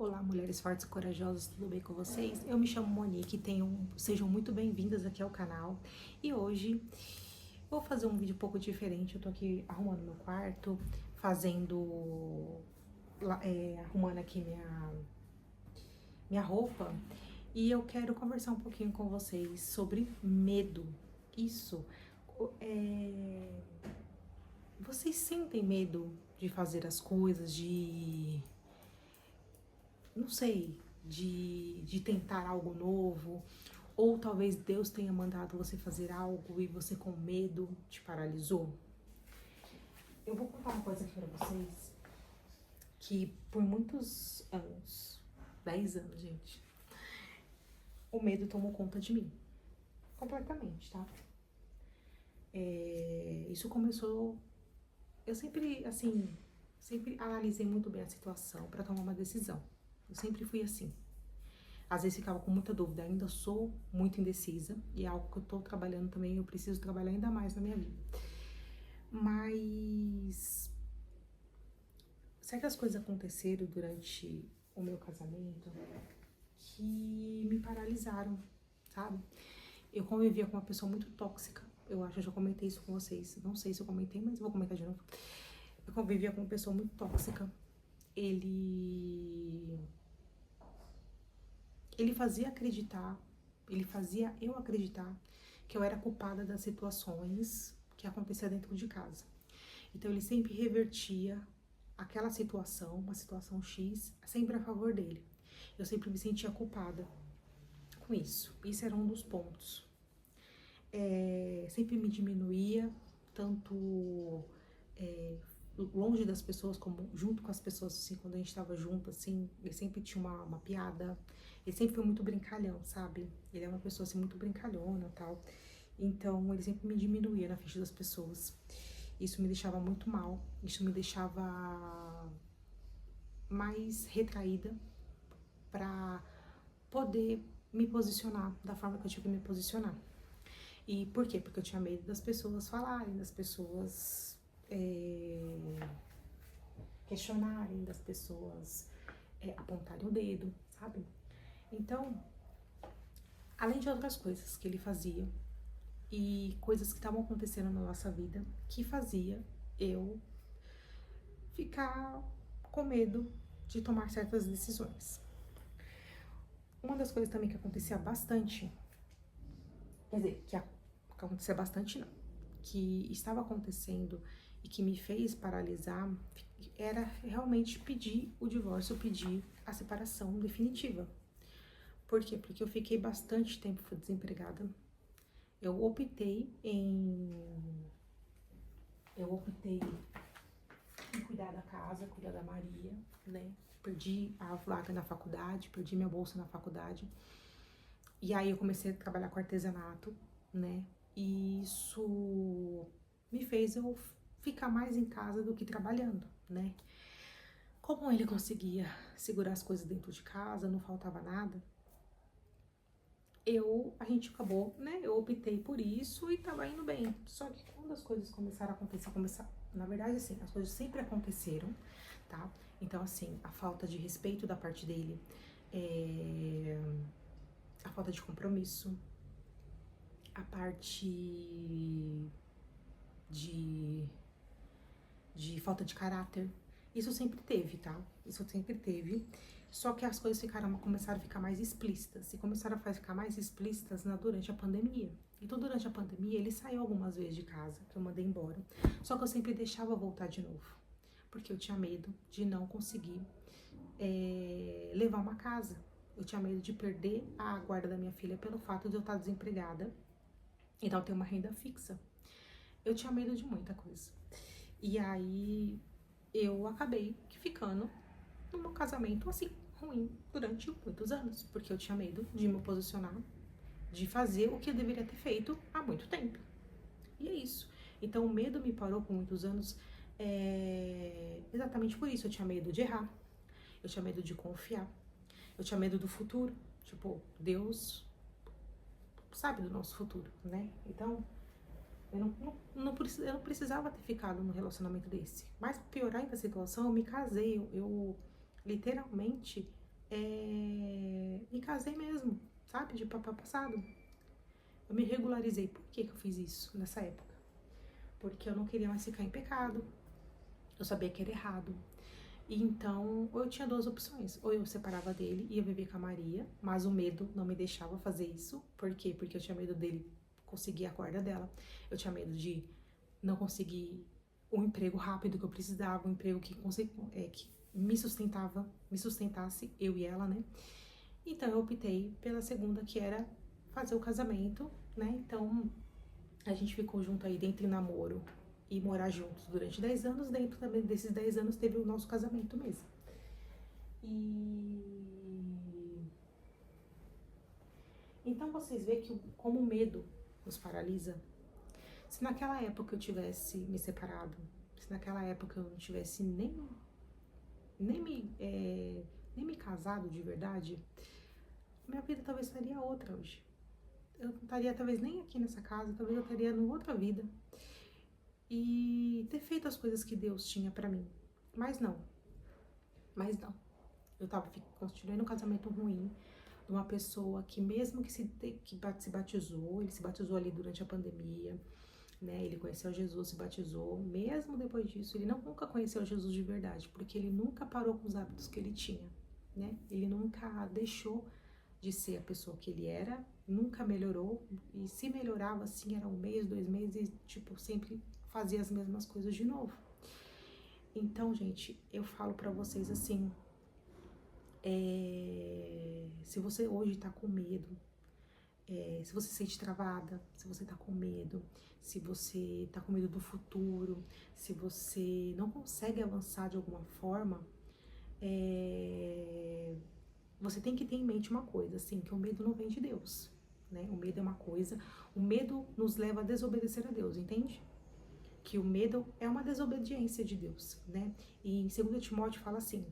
Olá, mulheres fortes e corajosas, tudo bem com vocês? Eu me chamo Monique, sejam muito bem-vindas aqui ao canal. E hoje vou fazer um vídeo um pouco diferente. Eu tô aqui arrumando meu quarto, arrumando aqui minha roupa. E eu quero conversar um pouquinho com vocês sobre medo. Isso, vocês sentem medo de fazer as coisas, não sei, de tentar algo novo, ou talvez Deus tenha mandado você fazer algo e você com medo te paralisou? Eu vou contar uma coisa aqui pra vocês, que por muitos anos, 10 anos, gente, o medo tomou conta de mim, completamente, tá? Isso começou, eu sempre analisei muito bem a situação pra tomar uma decisão. Eu sempre fui assim. Às vezes ficava com muita dúvida, ainda sou muito indecisa, e é algo que eu tô trabalhando também, eu preciso trabalhar ainda mais na minha vida. Mas certas coisas aconteceram durante o meu casamento que me paralisaram, sabe? Eu convivia com uma pessoa muito tóxica, eu acho que eu já comentei isso com vocês, não sei se eu comentei, mas eu vou comentar de novo. Eu convivia com uma pessoa muito tóxica, ele fazia eu acreditar que eu era culpada das situações que aconteciam dentro de casa. Então ele sempre revertia aquela situação, uma situação X, sempre a favor dele. Eu sempre me sentia culpada com isso. Isso era um dos pontos. Sempre me diminuía, tanto longe das pessoas como junto com as pessoas, assim, quando a gente tava junto, assim, ele sempre tinha uma piada, ele sempre foi muito brincalhão, sabe? Ele é uma pessoa, assim, muito brincalhona e tal, então ele sempre me diminuía na frente das pessoas. Isso me deixava muito mal, isso me deixava mais retraída pra poder me posicionar da forma que eu tinha que me posicionar. E por quê? Porque eu tinha medo das pessoas falarem, das pessoas questionarem, das pessoas apontarem o dedo, sabe? Então, além de outras coisas que ele fazia e coisas que estavam acontecendo na nossa vida, que fazia eu ficar com medo de tomar certas decisões. Uma das coisas também que acontecia bastante, quer dizer, que acontecia bastante não, que estava acontecendo e que me fez paralisar, era realmente pedir o divórcio, pedir a separação definitiva. Por quê? Porque eu fiquei bastante tempo desempregada. Eu optei em cuidar da casa, cuidar da Maria, né? Perdi a vaga na faculdade, perdi minha bolsa na faculdade. E aí eu comecei a trabalhar com artesanato, né? E isso me fez eu ficar mais em casa do que trabalhando, né? Como ele conseguia segurar as coisas dentro de casa, não faltava nada, a gente acabou, né? Eu optei por isso e tava indo bem. Só que quando as coisas começaram a acontecer, na verdade, assim, as coisas sempre aconteceram, tá? Então, assim, a falta de respeito da parte dele, a falta de compromisso, a parte de falta de caráter. Isso sempre teve, tá? Isso sempre teve. Só que as coisas começaram a ficar mais explícitas. E começaram a ficar mais explícitas durante a pandemia. Então, durante a pandemia, ele saiu algumas vezes de casa, que eu mandei embora. Só que eu sempre deixava voltar de novo. Porque eu tinha medo de não conseguir levar uma casa. Eu tinha medo de perder a guarda da minha filha pelo fato de eu estar desempregada. Então, ter uma renda fixa. Eu tinha medo de muita coisa. E aí, eu acabei ficando num casamento assim, ruim, durante muitos anos, porque eu tinha medo de me posicionar, de fazer o que eu deveria ter feito há muito tempo. E é isso. Então, o medo me parou por muitos anos exatamente por isso. Eu tinha medo de errar, eu tinha medo de confiar, eu tinha medo do futuro. Tipo, Deus sabe do nosso futuro, né? Então, eu não precisava ter ficado num relacionamento desse. Mas, pra piorar ainda a situação, eu me casei, eu literalmente me casei mesmo, sabe, de papel passado. Eu me regularizei. Por que que eu fiz isso nessa época? Porque eu não queria mais ficar em pecado. Eu sabia que era errado. E então, ou eu tinha duas opções. Ou eu separava dele e ia viver com a Maria, mas o medo não me deixava fazer isso. Por quê? Porque eu tinha medo dele conseguir a corda dela. Eu tinha medo de não conseguir o emprego rápido que eu precisava, um emprego que me sustentasse, eu e ela, né? Então eu optei pela segunda, que era fazer o casamento, né? Então a gente ficou junto aí dentro de namoro e morar juntos durante 10 anos. Dentro também desses 10 anos teve o nosso casamento mesmo. E então vocês veem que como o medo nos paralisa. Se naquela época eu tivesse me separado, se naquela época eu não tivesse nem me casado de verdade, minha vida talvez seria outra hoje. Eu não estaria talvez nem aqui nessa casa, talvez eu estaria em outra vida. E ter feito as coisas que Deus tinha pra mim. Mas não. Eu continuei num casamento ruim, de uma pessoa que mesmo que se batizou, ele se batizou ali durante a pandemia, né? Ele conheceu Jesus, se batizou. Mesmo depois disso, ele nunca conheceu Jesus de verdade, porque ele nunca parou com os hábitos que ele tinha, né? Ele nunca deixou de ser a pessoa que ele era, nunca melhorou, e se melhorava assim, era um mês, 2 meses, e tipo, sempre fazia as mesmas coisas de novo. Então, gente, eu falo pra vocês assim, se você hoje tá com medo, se você se sente travada, se você tá com medo, se você tá com medo do futuro, se você não consegue avançar de alguma forma, você tem que ter em mente uma coisa, assim, que o medo não vem de Deus, né? O medo é uma coisa, o medo nos leva a desobedecer a Deus, entende? Que o medo é uma desobediência de Deus, né? E em 2 Timóteo fala assim,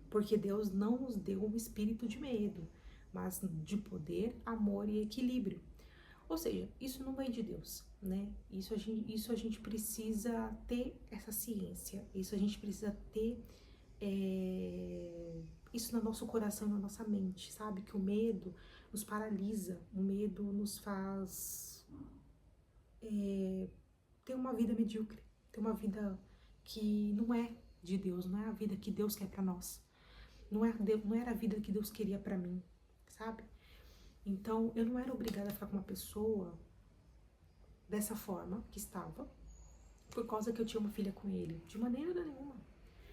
porque Deus não nos deu um espírito de medo, mas de poder, amor e equilíbrio. Ou seja, isso não vem de Deus, né? Isso a gente precisa ter essa ciência, isso a gente precisa ter isso no nosso coração, na nossa mente, sabe? Que o medo nos paralisa, o medo nos faz ter uma vida medíocre, ter uma vida que não é de Deus, não é a vida que Deus quer pra nós. Não era a vida que Deus queria pra mim, sabe? Então, eu não era obrigada a ficar com uma pessoa dessa forma que estava, por causa que eu tinha uma filha com ele. De maneira nenhuma.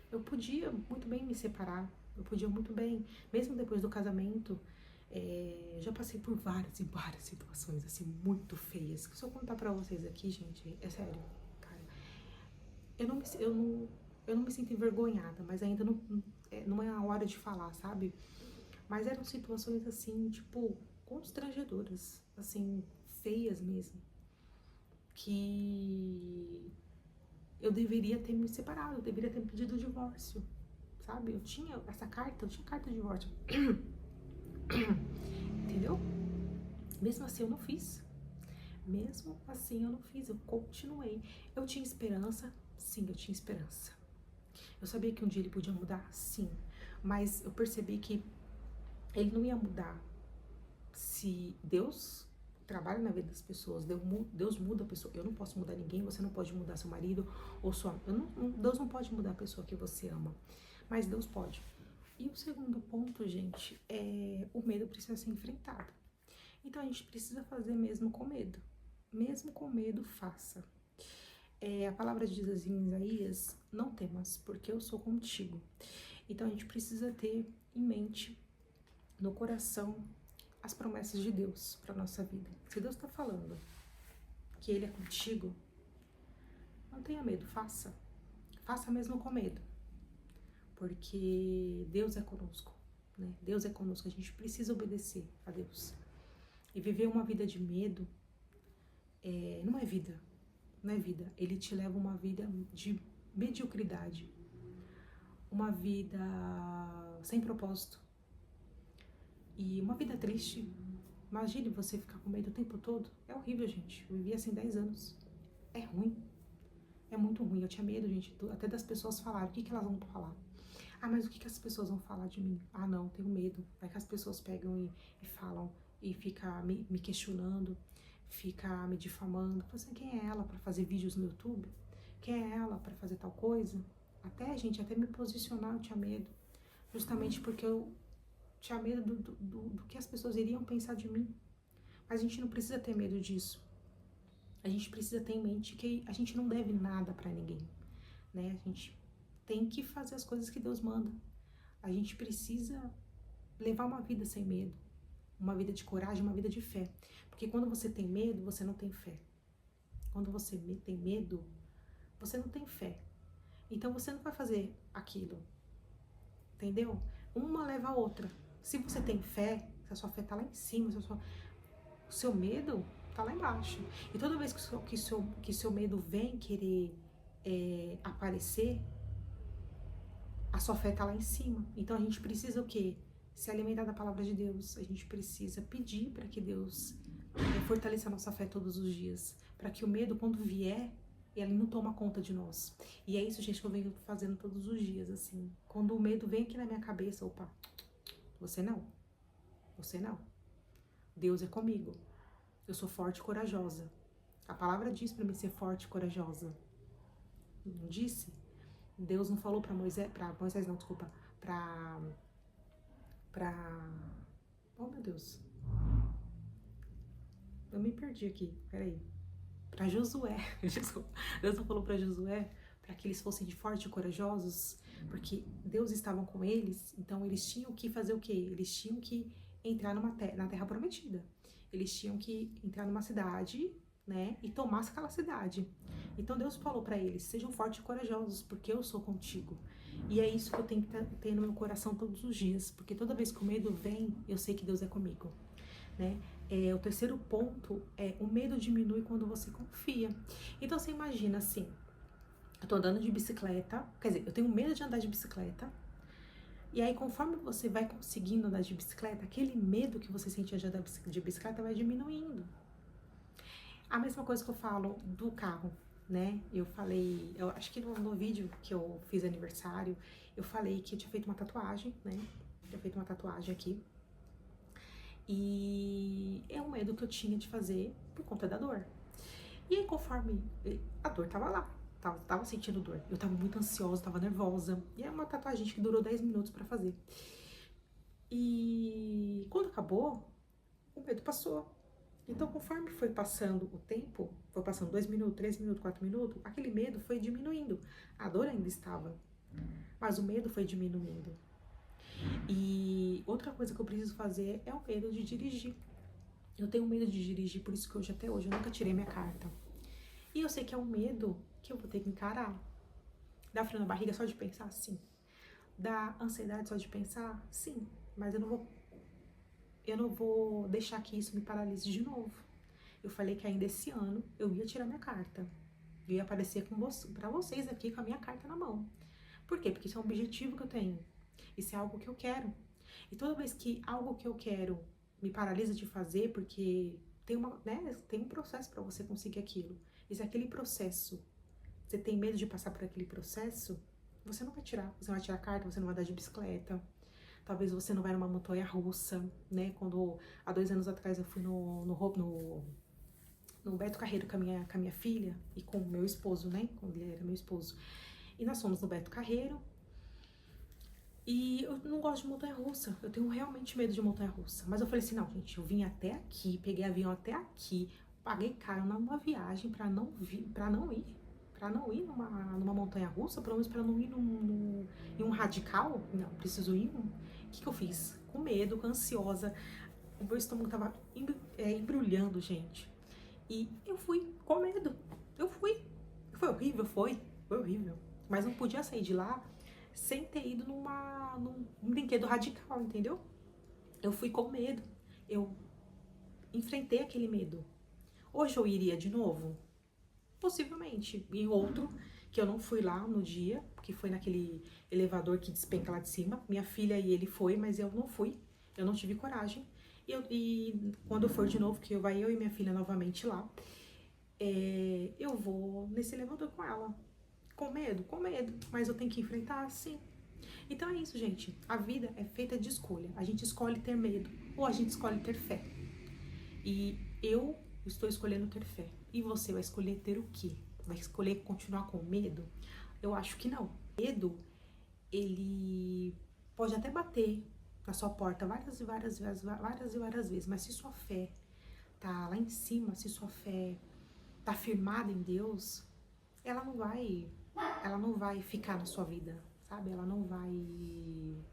Eu podia muito bem me separar, eu podia muito bem, mesmo depois do casamento, já passei por várias e várias situações, assim, muito feias. Se eu contar pra vocês aqui, gente, é sério, cara, eu não me sinto envergonhada, mas ainda não é a hora de falar, sabe? Mas eram situações, assim, tipo, constrangedoras, assim, feias mesmo, que eu deveria ter me separado, eu deveria ter pedido o divórcio, sabe? Eu tinha carta de divórcio, entendeu? Mesmo assim eu não fiz, eu continuei. Eu tinha esperança, sim, eu tinha esperança. Eu sabia que um dia ele podia mudar, sim, mas eu percebi que ele não ia mudar se Deus trabalha na vida das pessoas, Deus muda a pessoa. Eu não posso mudar ninguém, você não pode mudar seu marido ou sua... Deus não pode mudar a pessoa que você ama, mas Deus pode. E o segundo ponto, gente, o medo precisa ser enfrentado. Então a gente precisa fazer mesmo com medo. Mesmo com medo, faça. A palavra diz assim em Isaías, não temas, porque eu sou contigo. Então a gente precisa ter em mente, no coração, as promessas de Deus para nossa vida. Se Deus está falando que Ele é contigo, não tenha medo, faça. Faça mesmo com medo. Porque Deus é conosco, né? Deus é conosco, a gente precisa obedecer a Deus. E viver uma vida de medo não é vida, não é vida. Ele te leva uma vida de mediocridade, uma vida sem propósito e uma vida triste. Imagine você ficar com medo o tempo todo. É horrível, gente. Eu vivi assim 10 anos. É ruim. É muito ruim. Eu tinha medo, gente, até das pessoas falarem. O que elas vão falar? Ah, mas o que as pessoas vão falar de mim? Ah, não, tenho medo. Vai que as pessoas pegam e falam e fica me questionando, fica me difamando. Você, quem é ela para fazer vídeos no YouTube? Quem é ela para fazer tal coisa? Até, gente, até me posicionar eu tinha medo. Justamente porque eu tinha medo do que as pessoas iriam pensar de mim. Mas a gente não precisa ter medo disso. A gente precisa ter em mente que a gente não deve nada para ninguém, né? A gente tem que fazer as coisas que Deus manda. A gente precisa levar uma vida sem medo, uma vida de coragem, uma vida de fé. Porque quando você tem medo, você não tem fé. Quando você tem medo, você não tem fé. Então você não vai fazer aquilo, entendeu? Uma leva a outra. Se você tem fé, se a sua fé tá lá em cima, o seu medo tá lá embaixo. E toda vez que seu medo vem querer aparecer, a sua fé tá lá em cima. Então a gente precisa o quê? Se alimentar da palavra de Deus. A gente precisa pedir para que Deus fortaleça a nossa fé todos os dias. Para que o medo, quando vier, ele não toma conta de nós. E é isso, gente, que eu venho fazendo todos os dias, assim. Quando o medo vem aqui na minha cabeça, opa, você não. Você não. Deus é comigo. Eu sou forte e corajosa. A palavra diz para mim ser forte e corajosa. Não disse? Deus não falou para Moisés, não, desculpa, oh meu Deus, eu me perdi aqui, peraí, para Josué, Deus não falou para Josué para que eles fossem fortes e corajosos, porque Deus estava com eles, então eles tinham que fazer o quê? Eles tinham que entrar na terra prometida, eles tinham que entrar numa cidade, né, e tomar aquela cidade. Então Deus falou para eles, sejam fortes e corajosos, porque eu sou contigo. E é isso que eu tenho que ter no meu coração todos os dias, porque toda vez que o medo vem, eu sei que Deus é comigo, né? O terceiro ponto é o medo diminui quando você confia. Então você imagina assim, eu tô andando de bicicleta, quer dizer, eu tenho medo de andar de bicicleta, e aí conforme você vai conseguindo andar de bicicleta, aquele medo que você sentia de andar de bicicleta vai diminuindo. A mesma coisa que eu falo do carro, né? Eu falei, eu acho que no vídeo que eu fiz aniversário, eu falei que eu tinha feito uma tatuagem, né? Tinha feito uma tatuagem aqui. E é um medo que eu tinha de fazer por conta da dor. E aí, conforme a dor tava lá, tava sentindo dor. Eu tava muito ansiosa, tava nervosa. E é uma tatuagem que durou 10 minutos pra fazer. E quando acabou, o medo passou. Então, conforme foi passando o tempo, foi passando 2 minutos, 3 minutos, 4 minutos, aquele medo foi diminuindo. A dor ainda estava, mas o medo foi diminuindo. E outra coisa que eu preciso fazer é o medo de dirigir. Eu tenho medo de dirigir, por isso que hoje, até hoje, eu nunca tirei minha carta. E eu sei que é um medo que eu vou ter que encarar. Dá frio na barriga só de pensar? Sim. Dá ansiedade só de pensar? Sim. Mas eu não vou deixar que isso me paralise de novo. Eu falei que ainda esse ano eu ia tirar minha carta. Eu ia aparecer pra vocês aqui com a minha carta na mão. Por quê? Porque isso é um objetivo que eu tenho. Isso é algo que eu quero. E toda vez que algo que eu quero me paralisa de fazer, porque tem um processo para você conseguir aquilo. E se aquele processo, você tem medo de passar por aquele processo, você não vai tirar. Você não vai tirar a carta, você não vai andar de bicicleta. Talvez você não vai numa montanha-russa, né? Quando, há 2 anos atrás, eu fui no Beto Carreiro com a minha filha e com o meu esposo, né? Quando ele era meu esposo. E nós fomos no Beto Carreiro. E eu não gosto de montanha-russa. Eu tenho realmente medo de montanha-russa. Mas eu falei assim, não, gente, eu vim até aqui, peguei avião até aqui, paguei caro numa viagem pra não ir numa montanha-russa, pelo menos pra não ir em um radical. Não, preciso ir. O que eu fiz? Com medo, ansiosa. O meu estômago tava embrulhando, gente. E eu fui com medo. Eu fui. Foi horrível, foi horrível. Mas não podia sair de lá sem ter ido num brinquedo radical, entendeu? Eu fui com medo. Eu enfrentei aquele medo. Hoje eu iria de novo? Possivelmente. E outro, que eu não fui lá no dia, que foi naquele elevador que despenca lá de cima. Minha filha e ele foi, mas eu não fui. Eu não tive coragem. E quando eu for de novo, que vai eu e minha filha novamente lá, eu vou nesse elevador com ela. Com medo, mas eu tenho que enfrentar, sim. Então é isso, gente. A vida é feita de escolha. A gente escolhe ter medo ou a gente escolhe ter fé. E eu estou escolhendo ter fé. E você vai escolher ter o quê? Vai escolher continuar com medo? Eu acho que não. Medo, ele pode até bater na sua porta várias e várias vezes, mas se sua fé tá lá em cima, se sua fé tá firmada em Deus, ela não vai ficar na sua vida, sabe? Ela não vai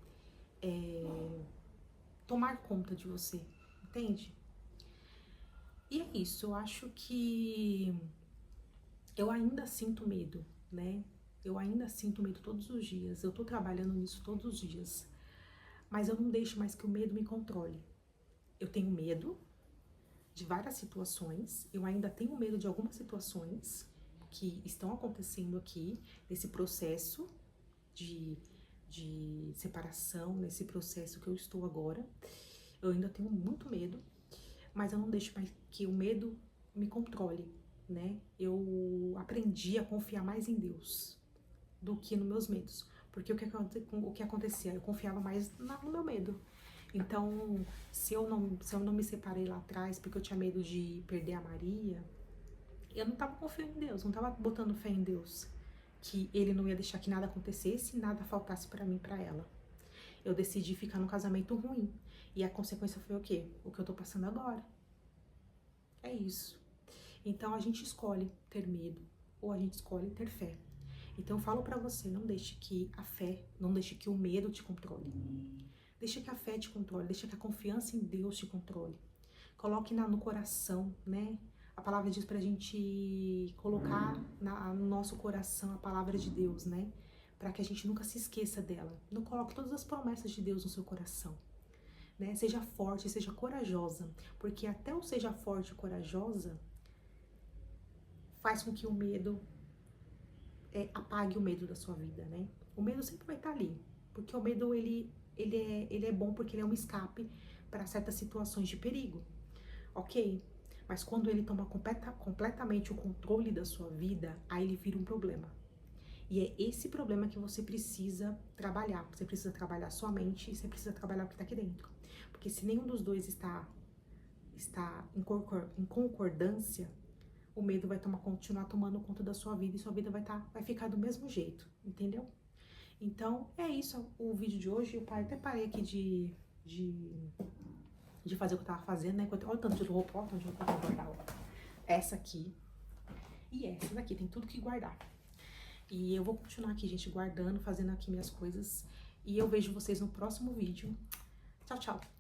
tomar conta de você, entende? E é isso, eu acho que eu ainda sinto medo, né? Eu ainda sinto medo todos os dias, eu tô trabalhando nisso todos os dias, mas eu não deixo mais que o medo me controle. Eu tenho medo de várias situações, eu ainda tenho medo de algumas situações que estão acontecendo aqui, nesse processo de separação, nesse processo que eu estou agora. Eu ainda tenho muito medo, mas eu não deixo mais que o medo me controle, né? Eu aprendi a confiar mais em Deus do que nos meus medos, porque o que acontecia? Eu confiava mais no meu medo. Então, se eu não me separei lá atrás porque eu tinha medo de perder a Maria, eu não tava confiando em Deus, não tava botando fé em Deus, que Ele não ia deixar que nada acontecesse e nada faltasse pra mim e pra ela. Eu decidi ficar num casamento ruim. E a consequência foi o quê? O que eu tô passando agora. É isso. Então a gente escolhe ter medo ou a gente escolhe ter fé. Então eu falo pra você, não deixe que a fé, não deixe que o medo te controle. Deixa que a fé te controle, deixa que a confiança em Deus te controle. Coloque no coração, né? A palavra diz pra gente colocar no nosso coração a palavra de Deus, né? Para que a gente nunca se esqueça dela. Não coloque todas as promessas de Deus no seu coração, né? Seja forte, seja corajosa, porque até o seja forte e corajosa faz com que o medo apague o medo da sua vida, né? O medo sempre vai estar ali, porque o medo ele é bom porque ele é um escape para certas situações de perigo, ok? Mas quando ele toma completamente o controle da sua vida, aí ele vira um problema. E é esse problema que você precisa trabalhar. Você precisa trabalhar sua mente e você precisa trabalhar o que está aqui dentro. Porque se nenhum dos dois está em concordância, o medo vai continuar tomando conta da sua vida e sua vida vai ficar do mesmo jeito, entendeu? Então, é isso o vídeo de hoje. Eu até parei aqui de fazer o que eu tava fazendo, né? Olha o tanto de roupa, olha o tanto de roupa que eu vou guardar, ó. Essa aqui e essa daqui, tem tudo que guardar. E eu vou continuar aqui, gente, guardando, fazendo aqui minhas coisas. E eu vejo vocês no próximo vídeo. Tchau, tchau!